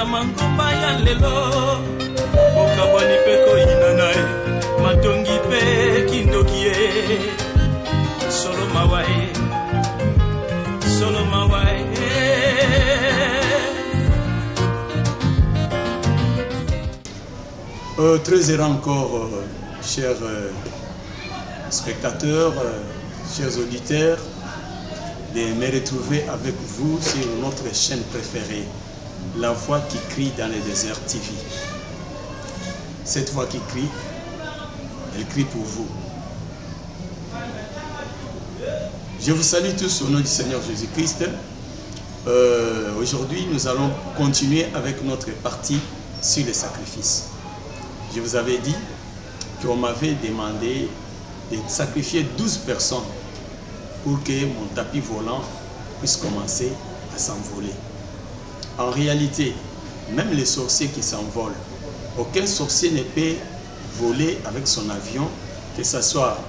mangomba ya lelo okabwani pe koyina naye matongi pe kindoki ye solo mawae Très heureux encore, chers spectateurs, chers auditeurs, de me retrouver avec vous sur notre chaîne préférée, La Voix qui crie dans le désert TV. Cette voix qui crie, elle crie pour vous. Je vous salue tous au nom du Seigneur Jésus-Christ. Aujourd'hui, nous allons continuer avec notre partie sur les sacrifices. Je vous avais dit qu'on m'avait demandé de sacrifier 12 personnes pour que mon tapis volant puisse commencer à s'envoler. En réalité, même les sorciers qui s'envolent, aucun sorcier ne peut voler avec son avion, que ce soit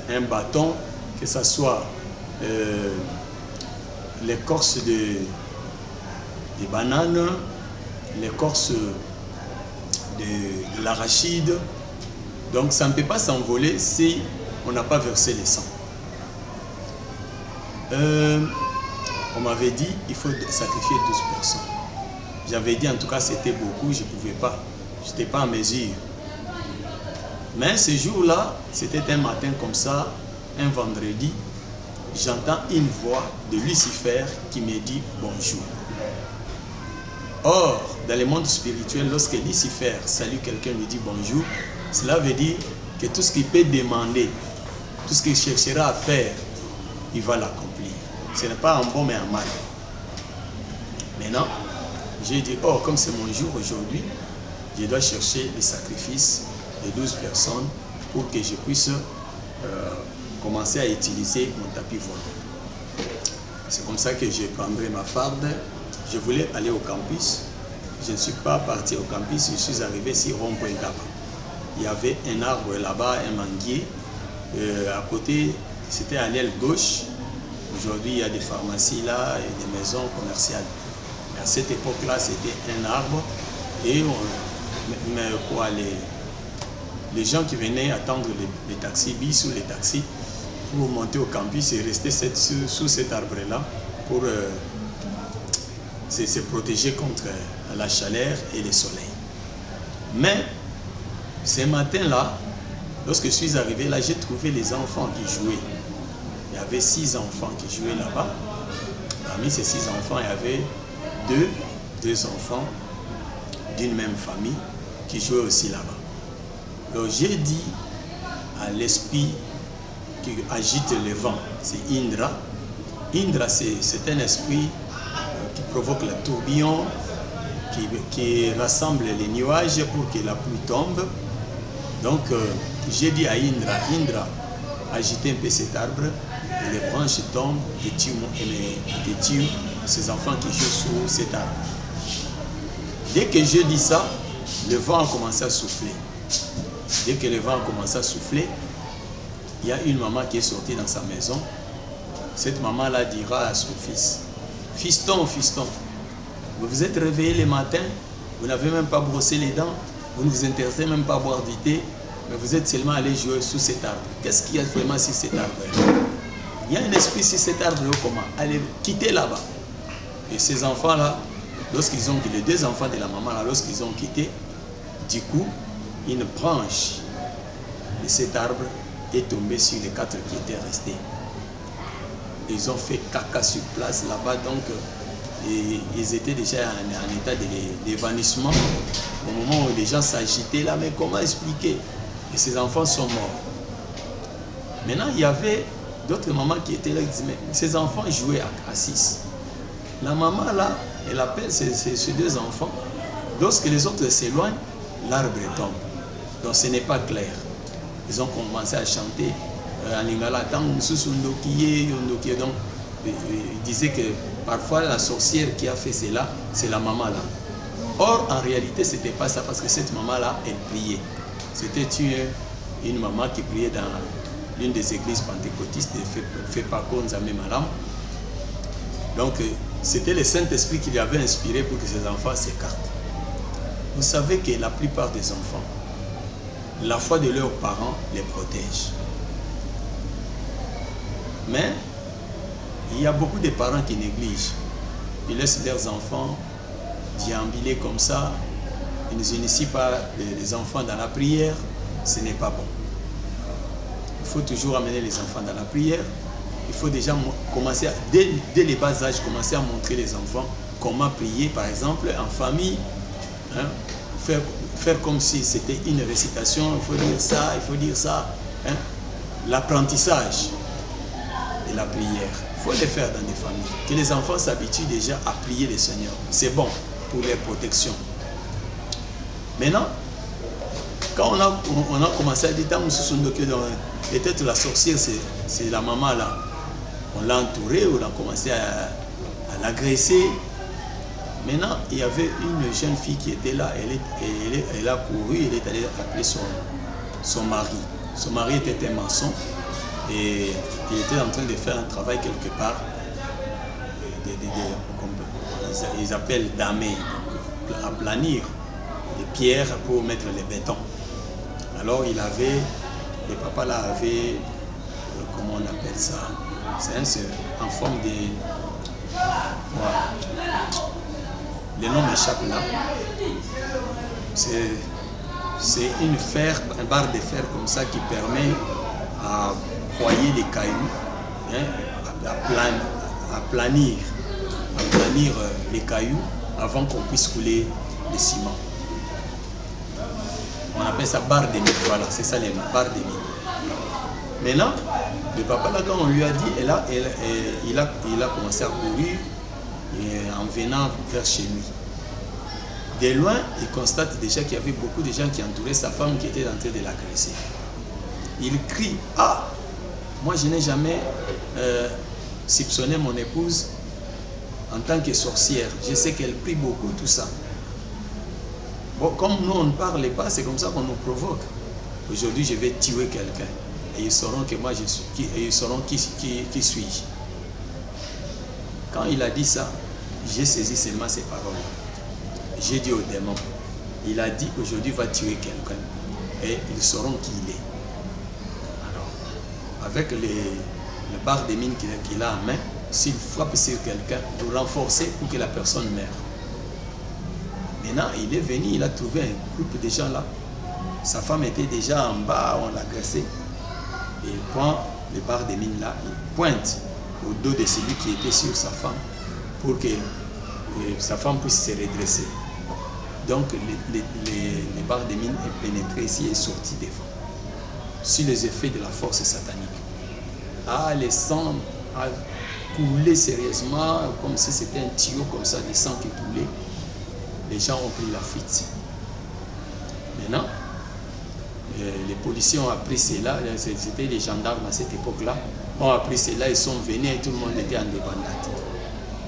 un bâton, que ce soit l'écorce des bananes, l'écorce de l'arachide. Donc ça ne peut pas s'envoler si on n'a pas versé le sang. On m'avait dit il faut sacrifier 12 personnes. J'avais dit en tout cas c'était beaucoup, je ne pouvais pas. Je n'étais pas en mesure. Mais ce jour-là, c'était un matin comme ça, un vendredi, j'entends une voix de Lucifer qui me dit bonjour. Or, dans le monde spirituel, lorsque Lucifer salue quelqu'un, lui dit bonjour, cela veut dire que tout ce qu'il peut demander, tout ce qu'il cherchera à faire, il va l'accomplir. Ce n'est pas en bon mais en mal. Maintenant, j'ai dit, oh, comme c'est mon jour aujourd'hui, je dois chercher les sacrifices de 12 personnes pour que je puisse commencer à utiliser mon tapis volant. C'est comme ça que je prendrai ma farde. Je voulais aller au campus. Je ne suis pas parti au campus, je suis arrivé sur Rond-Point Gaba. Il y avait un arbre là-bas, un manguier. À côté, c'était à l'aile gauche. Aujourd'hui, il y a des pharmacies là et des maisons commerciales. Mais à cette époque-là, c'était un arbre. Et les gens qui venaient attendre les taxis, bis ou les taxis, pour monter au campus et rester sous cet arbre-là pour se protéger contre la chaleur et le soleil. Mais ce matin-là, lorsque je suis arrivé là, j'ai trouvé les enfants qui jouaient. Il y avait 6 enfants qui jouaient là-bas. Parmi ces 6 enfants, il y avait deux enfants d'une même famille qui jouaient aussi là-bas. Donc j'ai dit à l'esprit qui agite le vent, c'est Indra. Indra, c'est un esprit qui provoque le tourbillon, qui rassemble les nuages pour que la pluie tombe. Donc j'ai dit à Indra, Indra, agitez un peu cet arbre, et les branches tombent et tuent ces enfants qui jouent sous cet arbre. Dès que j'ai dit ça, le vent a commencé à souffler. Dès que le vent a commencé à souffler, il y a une maman qui est sortie dans sa maison. Cette maman-là dira à son fils, « Fiston, fiston, vous vous êtes réveillé le matin, vous n'avez même pas brossé les dents, vous ne vous intéressez même pas à boire du thé, mais vous êtes seulement allé jouer sous cet arbre. Qu'est-ce qu'il y a vraiment sur cet arbre? Il y a un esprit sur cet arbre, comment? Allez, quittez là-bas. » Et ces enfants-là, lorsqu'ils ont quitté, les 2 enfants de la maman, là, lorsqu'ils ont quitté, du coup, une branche de cet arbre est tombée sur les 4 qui étaient restés. Ils ont fait caca sur place là-bas, donc ils étaient déjà en état d'évanouissement. Au moment où les gens s'agitaient là, mais comment expliquer? Et ces enfants sont morts. Maintenant, il y avait d'autres mamans qui étaient là, qui disaient, mais ces enfants jouaient à 6. La maman là, elle appelle ces 2 enfants. Lorsque les autres s'éloignent, l'arbre tombe. Donc ce n'est pas clair. Ils ont commencé à chanter en lingala. Donc ils disaient que parfois la sorcière qui a fait cela, c'est la maman là. Or en réalité ce n'était pas ça, parce que cette maman là, elle priait. C'était une maman qui priait dans l'une des églises pentecôtistes de Fepako Nzambe Malam. Donc c'était le Saint-Esprit qui lui avait inspiré pour que ses enfants s'écartent. Vous savez que la plupart des enfants, la foi de leurs parents les protège. Mais il y a beaucoup de parents qui négligent. Ils laissent leurs enfants déambuler comme ça. Ils ne initient pas les enfants dans la prière. Ce n'est pas bon. Il faut toujours amener les enfants dans la prière. Il faut déjà commencer, dès les bas âges, commencer à montrer les enfants comment prier, par exemple, en famille. Hein, faire comme si c'était une récitation. Il faut dire ça, il faut dire ça. Hein. L'apprentissage de la prière, il faut le faire dans des familles. Que les enfants s'habituent déjà à prier le Seigneur. C'est bon pour leur protection. Maintenant, quand on a commencé à dire, peut-être la sorcière, c'est la maman là. On l'a entourée, on a commencé à l'agresser. Maintenant, il y avait une jeune fille qui était là. Elle a couru, elle est allée appeler son mari. Son mari était un maçon et il était en train de faire un travail quelque part. Ils appellent damer, aplanir les pierres pour mettre les bétons. Alors il avait, le papa là avait, comment on appelle ça? C'est en forme de... Voilà. Le nom m'échappe là. C'est une barre de fer comme ça qui permet à broyer les cailloux, hein, à planir les cailloux avant qu'on puisse couler le ciment. On appelle ça barre de mine. Voilà, c'est ça les barres de mine. Maintenant, le papa là, quand on lui a dit, il a commencé à courir en venant vers chez lui. De loin, il constate déjà qu'il y avait beaucoup de gens qui entouraient sa femme qui était en train de l'agresser. Il crie, « Ah, moi je n'ai jamais soupçonné mon épouse en tant que sorcière. Je sais qu'elle prie beaucoup, tout ça. » Bon, comme nous on ne parle pas, c'est comme ça qu'on nous provoque. Aujourd'hui, je vais tuer quelqu'un. Et ils sauront que moi je suis qui, et ils sauront qui suis-je. Quand il a dit ça, j'ai saisi seulement ces paroles. J'ai dit au démon, il a dit aujourd'hui va tuer quelqu'un et ils sauront qui il est. Alors, avec les barres de mine qu'il a en main, s'il frappe sur quelqu'un, pour renforcer pour que la personne meure. Maintenant, il est venu, il a trouvé un groupe de gens là. Sa femme était déjà en bas, on l'a agressé. Et il prend les barres de mine là, il pointe au dos de celui qui était sur sa femme pour que sa femme puisse se redresser. Donc les barres de mine est pénétré ici et est sorti devant. Sur les effets de la force satanique. Ah, le sang a coulé sérieusement, comme si c'était un tuyau comme ça, du sang qui coulait. Les gens ont pris la fuite. Maintenant, les policiers ont appris cela, c'était les gendarmes à cette époque-là, ont appris cela, ils sont venus et tout le monde était en débandade.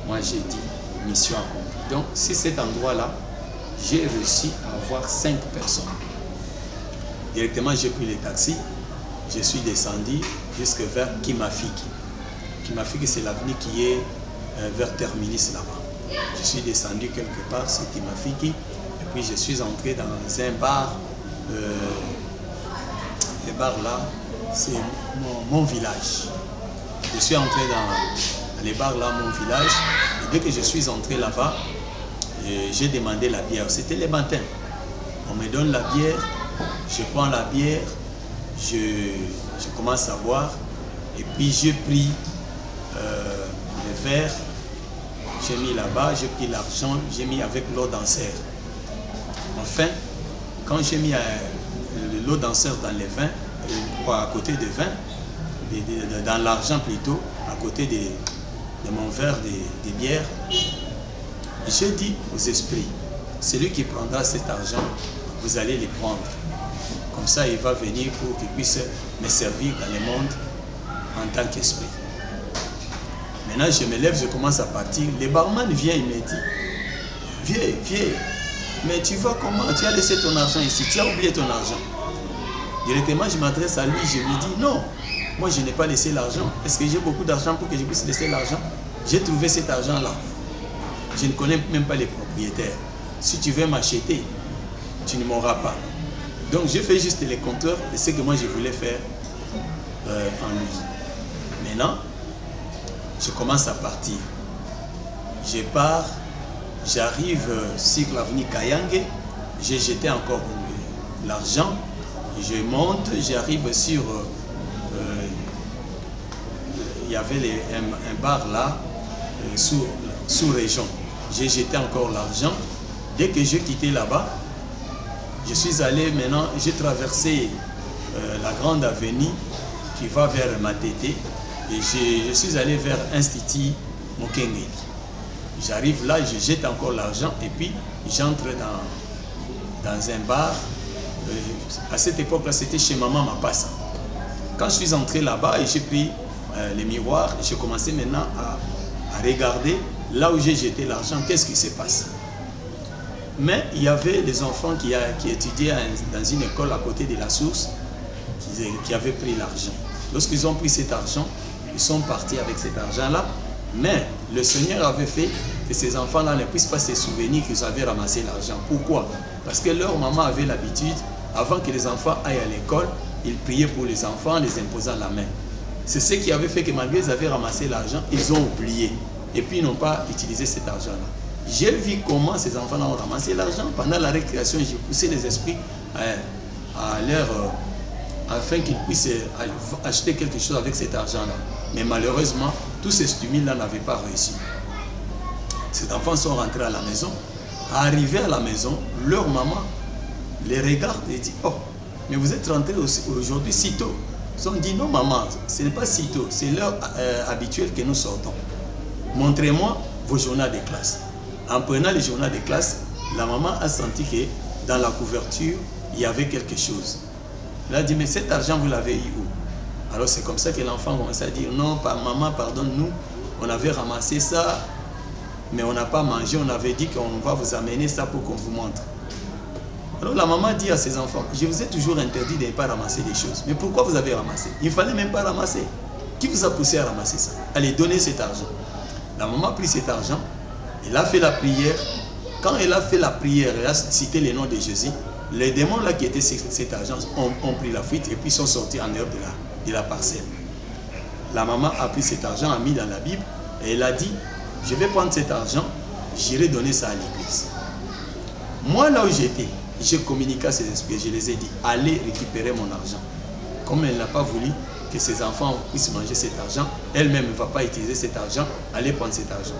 Moi j'ai dit, mission accomplie. Donc, si cet endroit-là, j'ai réussi à avoir 5 personnes. Directement, j'ai pris les taxis, je suis descendu jusque vers Kimafiki. Kimafiki, c'est l'avenue qui est vers Terminus là-bas. Je suis descendu quelque part sur Kimafiki et puis je suis entré dans un bar. Le bar là, c'est mon village. Je suis entré dans les bars là, mon village, et dès que je suis entré là-bas, j'ai demandé la bière. C'était les matins. On me donne la bière, je prends la bière, je commence à boire, et puis j'ai pris le verre, j'ai mis là-bas, j'ai pris l'argent, j'ai mis avec l'eau danseur. Enfin, quand j'ai mis l'eau danseur dans les vins, à côté des vins, dans l'argent plutôt, à côté de mon verre de bière, j'ai dit aux esprits, celui qui prendra cet argent, vous allez le prendre. Comme ça, il va venir pour qu'il puisse me servir dans le monde en tant qu'esprit. Maintenant, je me lève, je commence à partir. Le barman vient, il me dit, viens, mais tu vas comment? Tu as laissé ton argent ici, tu as oublié ton argent. Directement, je m'adresse à lui, je lui dis, non, moi je n'ai pas laissé l'argent. Est-ce que j'ai beaucoup d'argent pour que je puisse laisser l'argent? J'ai trouvé cet argent-là. Je ne connais même pas les propriétaires. Si tu veux m'acheter, tu ne m'auras pas. Donc je fais juste les compteurs de ce que moi je voulais faire en lui. Maintenant, je commence à partir. Je pars, j'arrive sur l'avenue Kayange, j'ai jeté encore l'argent, je monte, j'arrive sur... il y avait un bar là, sous région. J'ai jeté encore l'argent. Dès que j'ai quitté là-bas, je suis allé maintenant, j'ai traversé la grande avenue qui va vers Matete et je suis allé vers Institut Mokengeli. J'arrive là, je jette encore l'argent et puis j'entre dans un bar. À cette époque-là, c'était chez Maman Mapassa. Quand je suis entré là-bas et j'ai pris les miroirs, j'ai commencé maintenant à regarder là où j'ai jeté l'argent, qu'est-ce qui se passe. Mais il y avait des enfants qui étudiaient dans une école à côté de la source qui avaient pris l'argent. Lorsqu'ils ont pris cet argent, ils sont partis avec cet argent-là. Mais le Seigneur avait fait que ces enfants-là ne puissent pas se souvenir qu'ils avaient ramassé l'argent. Pourquoi? Parce que leur maman avait l'habitude, avant que les enfants aillent à l'école, ils priaient pour les enfants en les imposant la main. C'est ce qui avait fait que malgré qu'ils avaient ramassé l'argent, ils ont oublié. Et puis ils n'ont pas utilisé cet argent-là. J'ai vu comment ces enfants-là ont ramassé l'argent. Pendant la récréation, j'ai poussé les esprits à leur... afin qu'ils puissent acheter quelque chose avec cet argent-là. Mais malheureusement, tous ces stimules-là n'avaient pas réussi. Ces enfants sont rentrés à la maison. Arrivés à la maison, leur maman les regarde et dit « Oh, mais vous êtes rentrés aujourd'hui si tôt ». Ils ont dit « Non maman, ce n'est pas si tôt, c'est l'heure habituelle que nous sortons. Montrez-moi vos journaux de classe ». En prenant les journaux de classe, la maman a senti que dans la couverture, il y avait quelque chose. Elle a dit, mais cet argent, vous l'avez eu où? Alors c'est comme ça que l'enfant commence à dire, non, maman, pardonne-nous, on avait ramassé ça, mais on n'a pas mangé, on avait dit qu'on va vous amener ça pour qu'on vous montre. Alors la maman dit à ses enfants, je vous ai toujours interdit de ne pas ramasser des choses, mais pourquoi vous avez ramassé? Il ne fallait même pas ramasser. Qui vous a poussé à ramasser ça? Allez, donnez cet argent. La maman a pris cet argent, elle a fait la prière. Quand elle a fait la prière, elle a cité le nom de Jésus. Les démons là qui étaient sur cet argent ont pris la fuite et puis sont sortis en dehors de la parcelle. La maman a pris cet argent, a mis dans la Bible et elle a dit, je vais prendre cet argent, j'irai donner ça à l'église. Moi là où j'étais, j'ai communiqué à ces esprits, je les ai dit, allez récupérer mon argent. Comme elle n'a pas voulu que ses enfants puissent manger cet argent, elle-même ne va pas utiliser cet argent, allez prendre cet argent.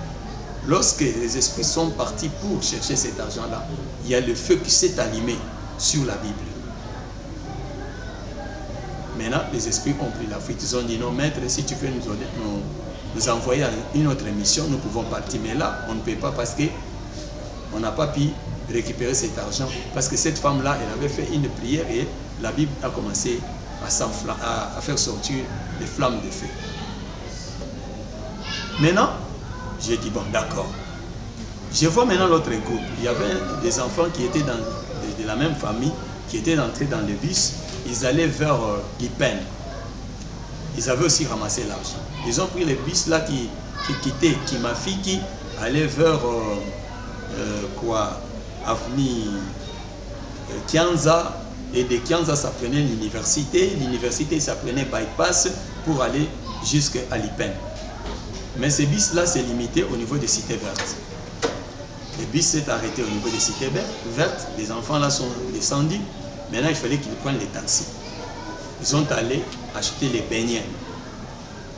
Lorsque les esprits sont partis pour chercher cet argent-là, il y a le feu qui s'est allumé sur la Bible. Maintenant, les esprits ont pris la fuite. Ils ont dit, non, maître, si tu peux nous envoyer à une autre mission, nous pouvons partir. Mais là, on ne peut pas parce qu'on n'a pas pu récupérer cet argent. Parce que cette femme-là, elle avait fait une prière et la Bible a commencé à faire sortir des flammes de feu. Maintenant, j'ai dit, bon, d'accord. Je vois maintenant l'autre groupe. Il y avait des enfants qui étaient de la même famille, qui étaient entrés dans le bus. Ils allaient vers Lipen. Ils avaient aussi ramassé l'argent. Ils ont pris le bus là qui quittait Kimafi, qui allait vers avenue Kianza. Et de Kianza, ça prenait l'université. L'université, ça prenait bypass pour aller jusqu'à Lipen. Mais ce bus-là s'est limité au niveau des cités vertes. Le bus s'est arrêté au niveau des cités vertes. Les enfants là sont descendus. Maintenant, il fallait qu'ils prennent les taxis. Ils sont allés acheter les beignets.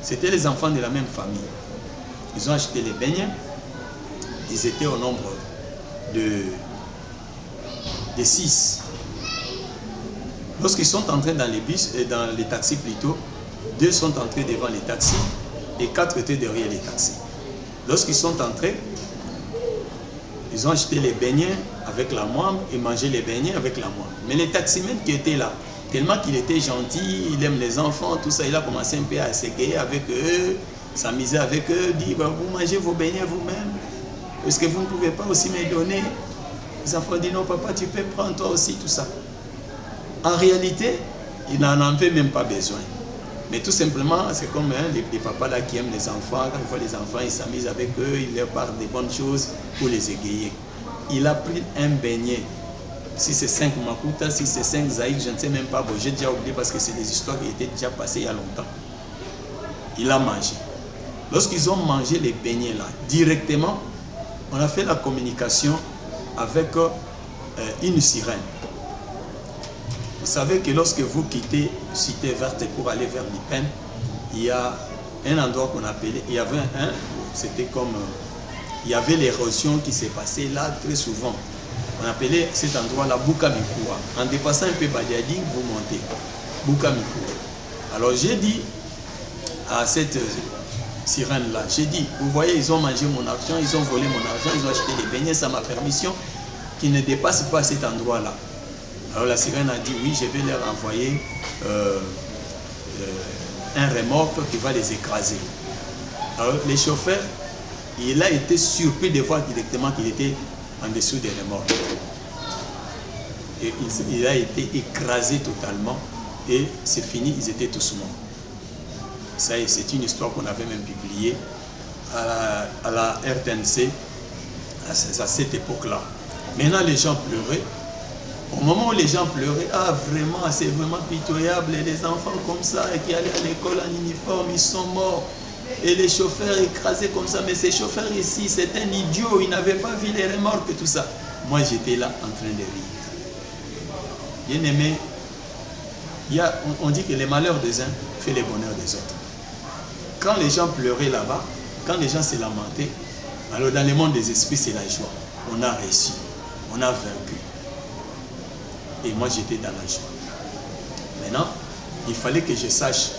C'était les enfants de la même famille. Ils ont acheté les beignets. Ils étaient au nombre de 6. Lorsqu'ils sont entrés dans les bus, dans les taxis plutôt, 2 sont entrés devant les taxis et 4 étaient derrière les taxis. Lorsqu'ils sont entrés, ils ont acheté les beignets avec la moine et mangé les beignets avec la moine. Mais les taximens qui étaient là, tellement qu'il était gentil, il aime les enfants, tout ça, il a commencé un peu à s'égayer avec eux, s'amuser avec eux, dire vous mangez vos beignets vous-même, est-ce que vous ne pouvez pas aussi me donner? Les enfants disent non papa, tu peux prendre toi aussi, tout ça. En réalité, ils n'en avaient même pas besoin. Mais tout simplement, c'est comme les papas là qui aiment les enfants. Quand ils voient les enfants, ils s'amusent avec eux, ils leur parlent des bonnes choses pour les égayer. Il a pris un beignet si c'est 5 Makuta, si c'est 5 Zaïk, je ne sais même pas. Bon, j'ai déjà oublié parce que c'est des histoires qui étaient déjà passées il y a longtemps. Il a mangé. Lorsqu'ils ont mangé les beignets là, directement, on a fait la communication avec une sirène. Vous savez que lorsque vous quittez Cité Verte pour aller vers Lipen, il y a un endroit qu'on appelait, il y avait c'était comme, il y avait l'érosion qui s'est passée là très souvent. On appelait cet endroit-là Bukamikua. En dépassant un peu Badiadi, vous montez. Bukamikua. Alors j'ai dit à cette sirène-là, j'ai dit, vous voyez, ils ont mangé mon argent, ils ont volé mon argent, ils ont acheté des beignets sans ma permission, qui ne dépasse pas cet endroit-là. Alors la sirène a dit, oui, je vais leur envoyer un remorque qui va les écraser. Alors les chauffeurs, il a été surpris de voir directement qu'il était en dessous des remorques. Et il a été écrasé totalement et c'est fini, ils étaient tous morts. Ça, c'est une histoire qu'on avait même publiée à la RTNC à cette époque-là. Maintenant, les gens pleuraient. Au moment où les gens pleuraient, ah vraiment, c'est vraiment pitoyable, les enfants comme ça, qui allaient à l'école en uniforme, ils sont morts. Et les chauffeurs écrasés comme ça, mais ces chauffeurs ici, c'est un idiot, ils n'avaient pas vu les remorques et tout ça. Moi, j'étais là en train de rire. Bien aimé, on dit que les malheurs des uns fait les bonheurs des autres. Quand les gens pleuraient là-bas, quand les gens se lamentaient, alors dans le monde des esprits, c'est la joie. On a réussi, on a vaincu. Et moi, j'étais dans la joie. Maintenant, il fallait que je sache,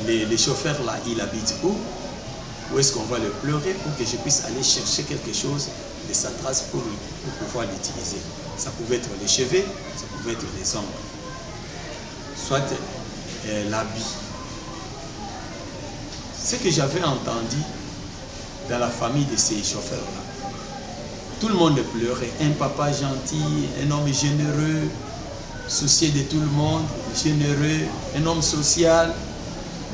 les chauffeurs là, ils habitent où? Où est-ce qu'on va le pleurer pour que je puisse aller chercher quelque chose de sa trace pour pouvoir l'utiliser. Ça pouvait être les cheveux, ça pouvait être les ongles, soit l'habit. Ce que j'avais entendu dans la famille de ces chauffeurs-là, tout le monde pleurait. Un papa gentil, un homme généreux, soucié de tout le monde, généreux, un homme social.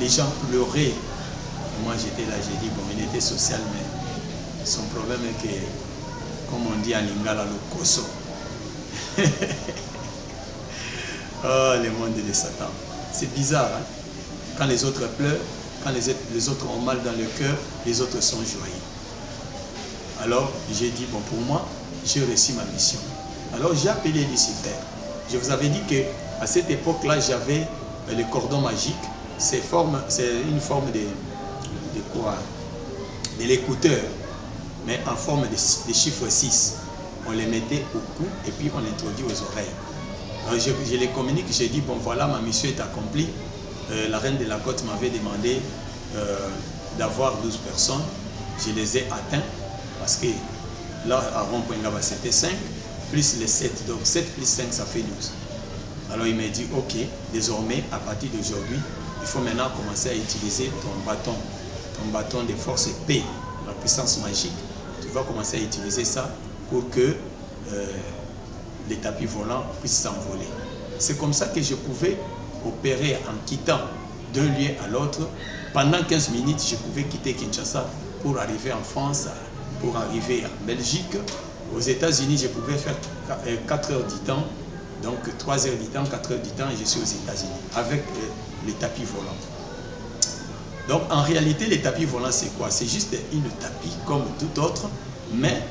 Les gens pleuraient. Et moi j'étais là, j'ai dit, bon, il était social, mais son problème est que, comme on dit en lingala, le koso. Oh, le monde de Satan. C'est bizarre, hein? Quand les autres pleurent, quand les autres ont mal dans le cœur, les autres sont joyeux. Alors, j'ai dit, bon, pour moi, j'ai réussi ma mission. Alors, j'ai appelé Lucifer. Je vous avais dit qu'à cette époque-là, j'avais le cordon magique. C'est une forme de quoi? De l'écouteur, mais en forme de chiffre 6. On les mettait au cou et puis on l'introduit aux oreilles. Alors, je les communique, j'ai dit, bon, voilà, ma mission est accomplie. La reine de la côte m'avait demandé d'avoir 12 personnes. Je les ai atteints parce que là, à Rond-Point-Ngaba, c'était 5 plus les 7. Donc 7 plus 5, ça fait 12. Alors il m'a dit, ok, désormais, à partir d'aujourd'hui, il faut maintenant commencer à utiliser ton bâton de force P, la puissance magique. Tu vas commencer à utiliser ça pour que les tapis volants puissent s'envoler. C'est comme ça que je pouvais opérer en quittant d'un lieu à l'autre. Pendant 15 minutes, je pouvais quitter Kinshasa pour arriver en France, pour arriver en Belgique. Aux États-Unis, je pouvais faire 4 heures du temps, donc 3 heures du temps, 4 heures du temps, et je suis aux États-Unis avec les tapis volants. Donc en réalité, les tapis volants, c'est quoi? C'est juste une tapis comme tout autre, mais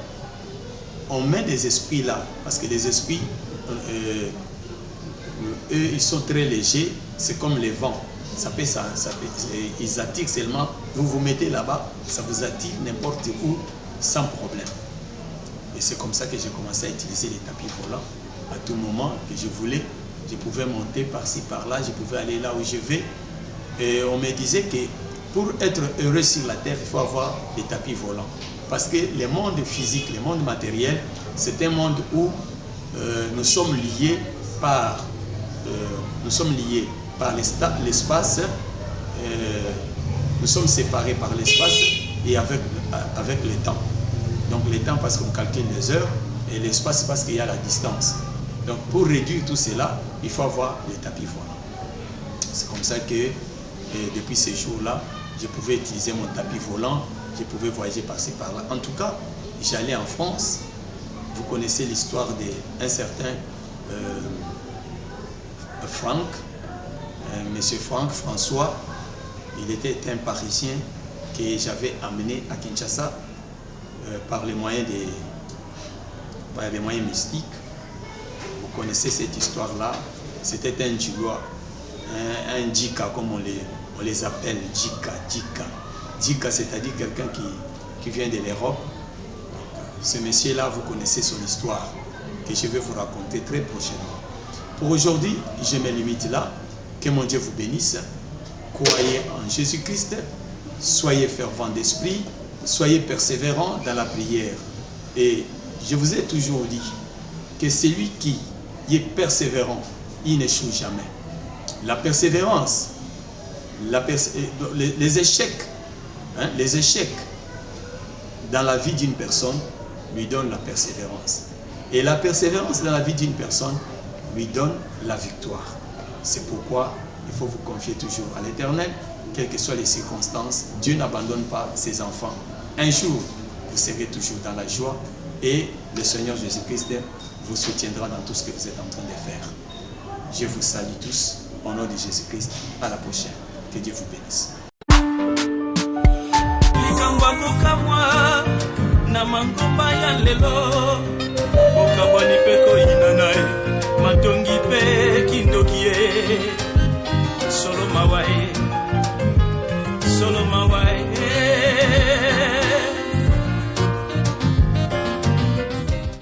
on met des esprits là, parce que les esprits, eux, ils sont très légers, c'est comme les vents. Ils attirent seulement, vous vous mettez là-bas, ça vous attire n'importe où, sans problème. Et c'est comme ça que j'ai commencé à utiliser les tapis volants. À tout moment que je voulais, je pouvais monter par-ci, par-là, je pouvais aller là où je vais. Et on me disait que pour être heureux sur la terre, il faut avoir des tapis volants. Parce que le monde physique, le monde matériel, c'est un monde où nous sommes liés par l'espace, nous sommes séparés par l'espace et avec le temps. Donc le temps parce qu'on calcule les heures et l'espace parce qu'il y a la distance. Donc pour réduire tout cela, il faut avoir les tapis volants. C'est comme ça que depuis ces jours-là, je pouvais utiliser mon tapis volant, je pouvais voyager par-ci par-là. En tout cas, j'allais en France vous connaissez l'histoire d'un certain Franck, Monsieur Franck François. Il était un Parisien que j'avais amené à Kinshasa par les moyens mystiques. Vous connaissez cette histoire-là. C'était un Djigois, un Djika comme on les appelle, Djika. Djika, c'est-à-dire quelqu'un qui vient de l'Europe. Ce monsieur-là, vous connaissez son histoire, que je vais vous raconter très prochainement. Pour aujourd'hui, je me limite là. Que mon Dieu vous bénisse. Croyez en Jésus-Christ. Soyez fervents d'esprit. Soyez persévérants dans la prière. Et je vous ai toujours dit que celui qui est persévérant, il n'échoue jamais. La persévérance, les échecs, les échecs dans la vie d'une personne lui donnent la persévérance. Et la persévérance dans la vie d'une personne lui donne la victoire. C'est pourquoi il faut vous confier toujours à l'Éternel, quelles que soient les circonstances. Dieu n'abandonne pas ses enfants. Un jour, vous serez toujours dans la joie et le Seigneur Jésus-Christ vous soutiendra dans tout ce que vous êtes en train de faire. Je vous salue tous au nom de Jésus-Christ. À la prochaine. Que Dieu vous bénisse. Na mangomba ya lelo okaboni peko ina